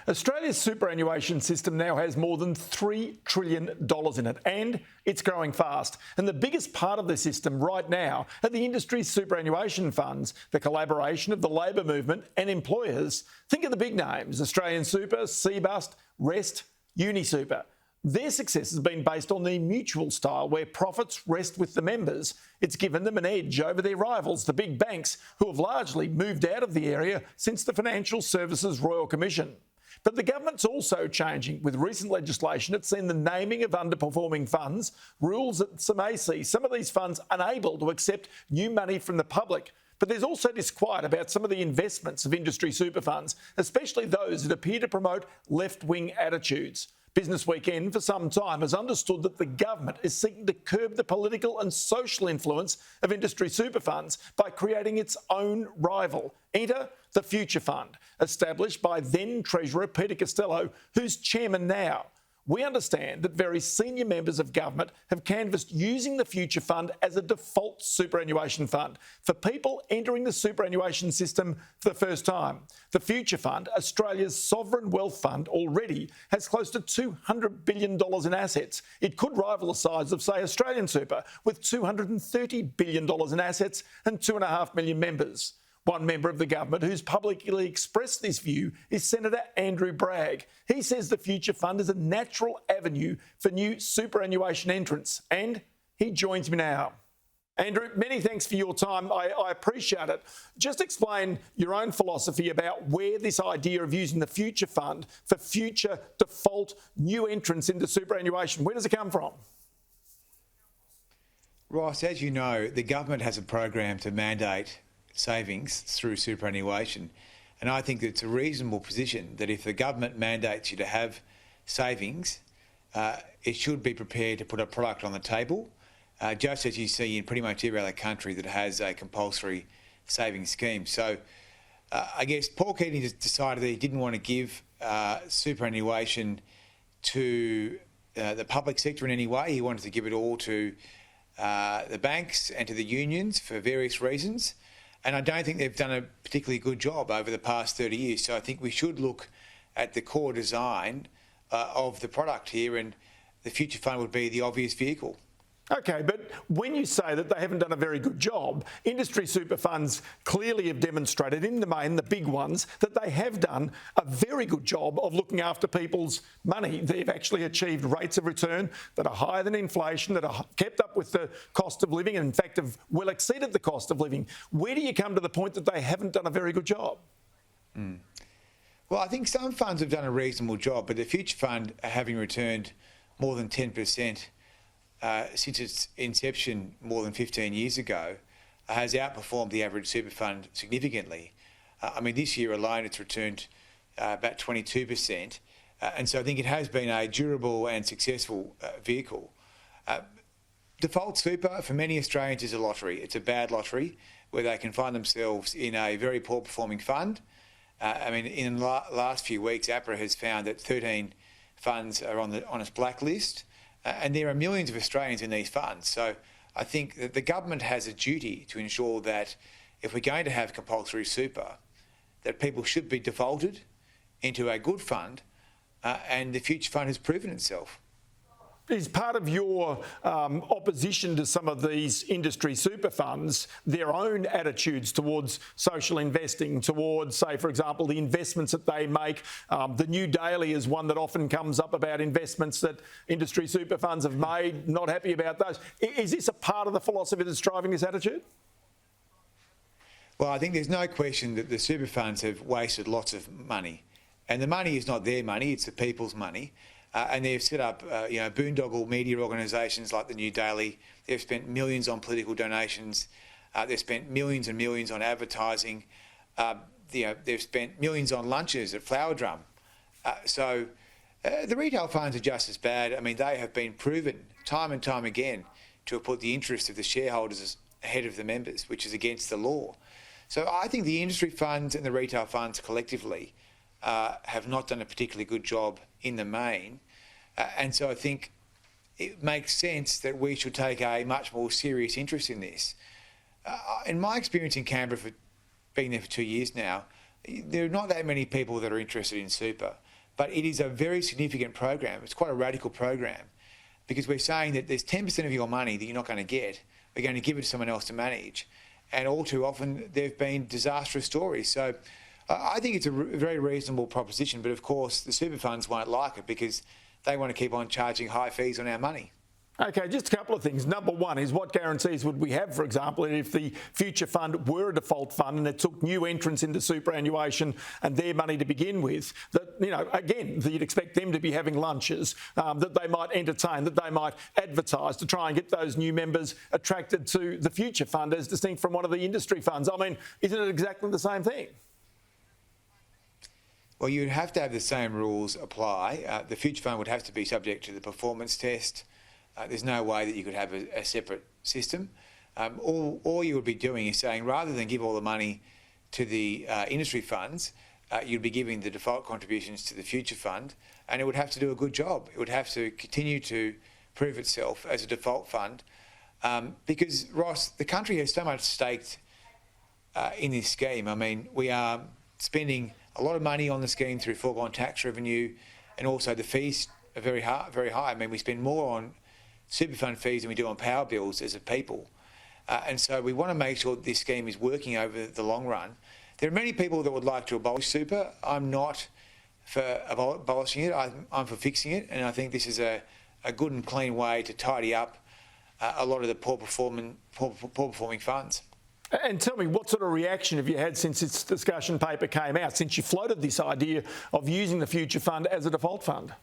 Australia's superannuation system now has more than $3 trillion in it, and it's growing fast. And the biggest part of the system right now are the industry's superannuation funds, the collaboration of the labour movement and employers. Think of the big names: Australian Super, Cbust, Rest, UniSuper. Their success has been based on the mutual style, where profits rest with the members. It's given them an edge over their rivals, the big banks, who have largely moved out of the area since the Financial Services Royal Commission. But the government's also changing. With recent legislation, it's seen the naming of underperforming funds, rules that may see some of these funds unable to accept new money from the public. But there's also disquiet about some of the investments of industry super funds, especially those that appear to promote left-wing attitudes. Business Weekend for some time has understood that the government is seeking to curb the political and social influence of industry super funds by creating its own rival. Enter the Future Fund, established by then Treasurer Peter Costello, who's chairman now. We understand that very senior members of government have canvassed using the Future Fund as a default superannuation fund for people entering the superannuation system for the first time. The Future Fund, Australia's sovereign wealth fund, already has close to $200 billion in assets. It could rival the size of, say, Australian Super, with $230 billion in assets and 2.5 million members. One member of the government who's publicly expressed this view is Senator Andrew Bragg. He says the Future Fund is a natural avenue for new superannuation entrants, and he joins me now. Andrew, many thanks for your time. I appreciate it. Just explain your own philosophy about where this idea of using the Future Fund for future default new entrants into superannuation, where does it come from? Ross, as you know, the government has a program to mandate savings through superannuation, and I think that it's a reasonable position that if the government mandates you to have savings, it should be prepared to put a product on the table, just as you see in pretty much every other country that has a compulsory savings scheme. So I guess Paul Keating has decided that he didn't want to give superannuation to the public sector in any way. He wanted to give it all to the banks and to the unions for various reasons. And I don't think they've done a particularly good job over the past 30 years. So I think we should look at the core design of the product here, and the Future Fund would be the obvious vehicle. OK, but when you say that they haven't done a very good job, industry super funds clearly have demonstrated, in the main, the big ones, that they have done a very good job of looking after people's money. They've actually achieved rates of return that are higher than inflation, that are kept up with the cost of living, and in fact have well exceeded the cost of living. Where do you come to the point that they haven't done a very good job? Well, I think some funds have done a reasonable job, but the Future Fund, having returned more than 10%, since its inception more than 15 years ago, has outperformed the average super fund significantly. I mean, this year alone it's returned about 22%, and so I think it has been a durable and successful vehicle. Default super for many Australians is a lottery. It's a bad lottery where they can find themselves in a very poor performing fund. I mean, in the last few weeks, APRA has found that 13 funds are on its blacklist. And there are millions of Australians in these funds. So I think that the government has a duty to ensure that if we're going to have compulsory super, that people should be defaulted into a good fund, and the Future Fund has proven itself. Is part of your opposition to some of these industry super funds their own attitudes towards social investing, towards, say, for example, the investments that they make? The New Daily is one that often comes up about investments that industry super funds have made, not happy about those. Is this a part of the philosophy that's driving this attitude? Well, I think there's no question that the super funds have wasted lots of money. And the money is not their money, it's the people's money. And they've set up, boondoggle media organisations like the New Daily. They've spent millions on political donations. They've spent millions and millions on advertising. They've spent millions on lunches at Flower Drum. So the retail funds are just as bad. I mean, they have been proven time and time again to have put the interests of the shareholders ahead of the members, which is against the law. So I think the industry funds and the retail funds collectively have not done a particularly good job in the main, and so I think it makes sense that we should take a much more serious interest in this. In my experience in Canberra, for being there for 2 years now, there are not that many people that are interested in super. But it is a very significant program. It's quite a radical program because we're saying that there's 10% of your money that you're not going to get. We're going to give it to someone else to manage. And all too often, there have been disastrous stories. So I think it's a very reasonable proposition. But of course, the super funds won't like it because they want to keep on charging high fees on our money. Okay, just a couple of things. Number one is what guarantees would we have, for example, if the future fund were a default fund and it took new entrants into superannuation and their money to begin with, that, you know, again, that you'd expect them to be having lunches, that they might entertain, that they might advertise to try and get those new members attracted to the future fund as distinct from one of the industry funds. I mean, isn't it exactly the same thing? Well, you'd have to have the same rules apply. The future fund would have to be subject to the performance test. There's no way that you could have a separate system. All you would be doing is saying rather than give all the money to the industry funds, you'd be giving the default contributions to the future fund, and it would have to do a good job. It would have to continue to prove itself as a default fund because, Ross, the country has so much staked in this scheme. I mean, we are spending a lot of money on the scheme through foregone tax revenue, and also the fees are very high. I mean, we spend more on super fund fees than we do on power bills as a people. And so we want to make sure that this scheme is working over the long run. There are many people that would like to abolish super. I'm not for abolishing it. I'm for fixing it. And I think this is a good and clean way to tidy up a lot of the poor performing funds. And tell me, what sort of reaction have you had since this discussion paper came out, since you floated this idea of using the future fund as a default fund?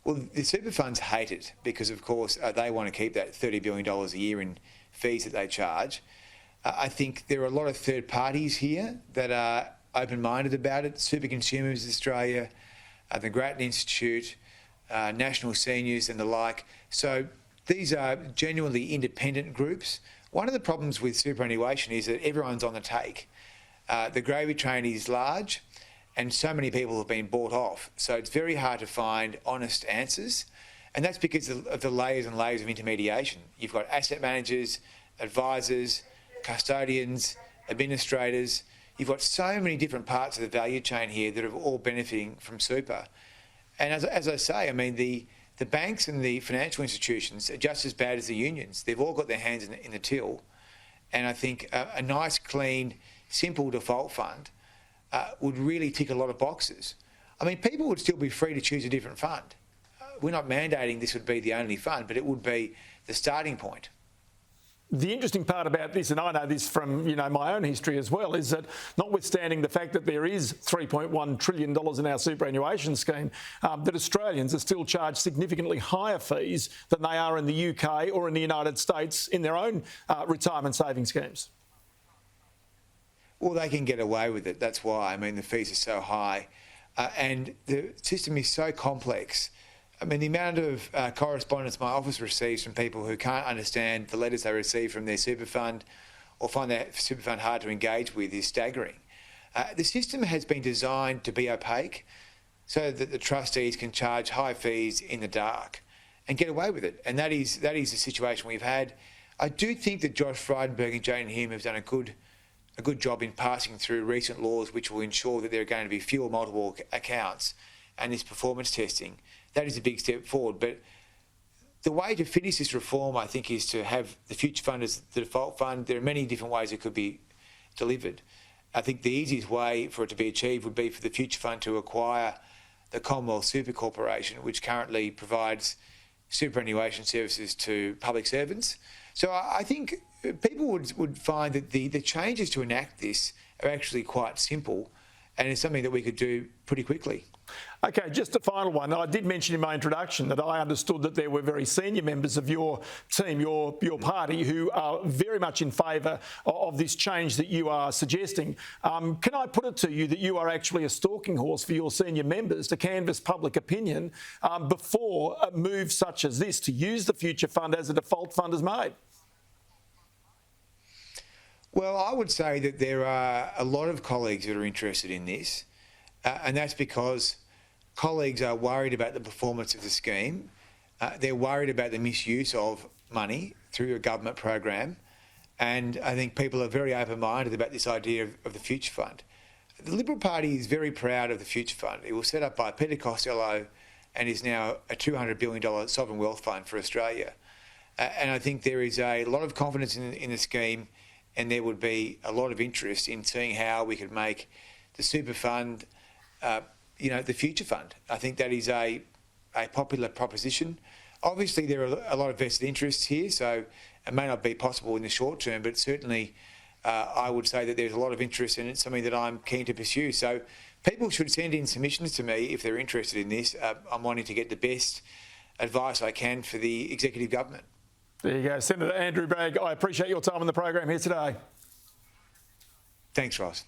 Well, the super funds hate it because, of course, they want to keep that $30 billion a year in fees that they charge. I think there are a lot of third parties here that are open-minded about it. Super Consumers Australia, the Grattan Institute, National Seniors and the like. So these are genuinely independent groups. One of the problems with superannuation is that everyone's on the take. The gravy train is large, and so many people have been bought off. So it's very hard to find honest answers. And that's because of the layers and layers of intermediation. You've got asset managers, advisors, custodians, administrators. You've got so many different parts of the value chain here that are all benefiting from super. And as I say, I mean, the banks and the financial institutions are just as bad as the unions. They've all got their hands in the till. And I think a nice, clean, simple default fund would really tick a lot of boxes. I mean, people would still be free to choose a different fund. We're not mandating this would be the only fund, but it would be the starting point. The interesting part about this, and I know this from my own history as well, is that notwithstanding the fact that there is $3.1 trillion in our superannuation scheme, that Australians are still charged significantly higher fees than they are in the UK or in the United States in their own retirement saving schemes. Well, they can get away with it. That's why. I mean, the fees are so high and the system is so complex. I mean, the amount of correspondence my office receives from people who can't understand the letters they receive from their super fund or find that super fund hard to engage with is staggering. The system has been designed to be opaque so that the trustees can charge high fees in the dark and get away with it. And that is the situation we've had. I do think that Josh Frydenberg and Jane Hume have done a good job in passing through recent laws which will ensure that there are going to be fewer multiple accounts and this performance testing. That is a big step forward. But the way to finish this reform, I think, is to have the future fund as the default fund. There are many different ways it could be delivered. I think the easiest way for it to be achieved would be for the future fund to acquire the Commonwealth Super Corporation, which currently provides superannuation services to public servants. So I think people would find that the changes to enact this are actually quite simple and it's something that we could do pretty quickly. Okay, just a final one. I did mention in my introduction that I understood that there were very senior members of your team, your party, who are very much in favour of this change that you are suggesting. Can I put it to you that you are actually a stalking horse for your senior members to canvass public opinion before a move such as this to use the future fund as a default fund is made? Well, I would say that there are a lot of colleagues that are interested in this, and that's because colleagues are worried about the performance of the scheme. They're worried about the misuse of money through a government program, and I think people are very open-minded about this idea of the future fund. The Liberal Party is very proud of the Future Fund. It was set up by Peter Costello and is now a $200 billion sovereign wealth fund for Australia. And I think there is a lot of confidence in the scheme, and there would be a lot of interest in seeing how we could make the super fund, the future fund. I think that is a popular proposition. Obviously, there are a lot of vested interests here, so it may not be possible in the short term, but certainly I would say that there's a lot of interest, and it's something that I'm keen to pursue. So people should send in submissions to me if they're interested in this. I'm wanting to get the best advice I can for the executive government. There you go, Senator Andrew Bragg. I appreciate your time on the program here today. Thanks, Ross.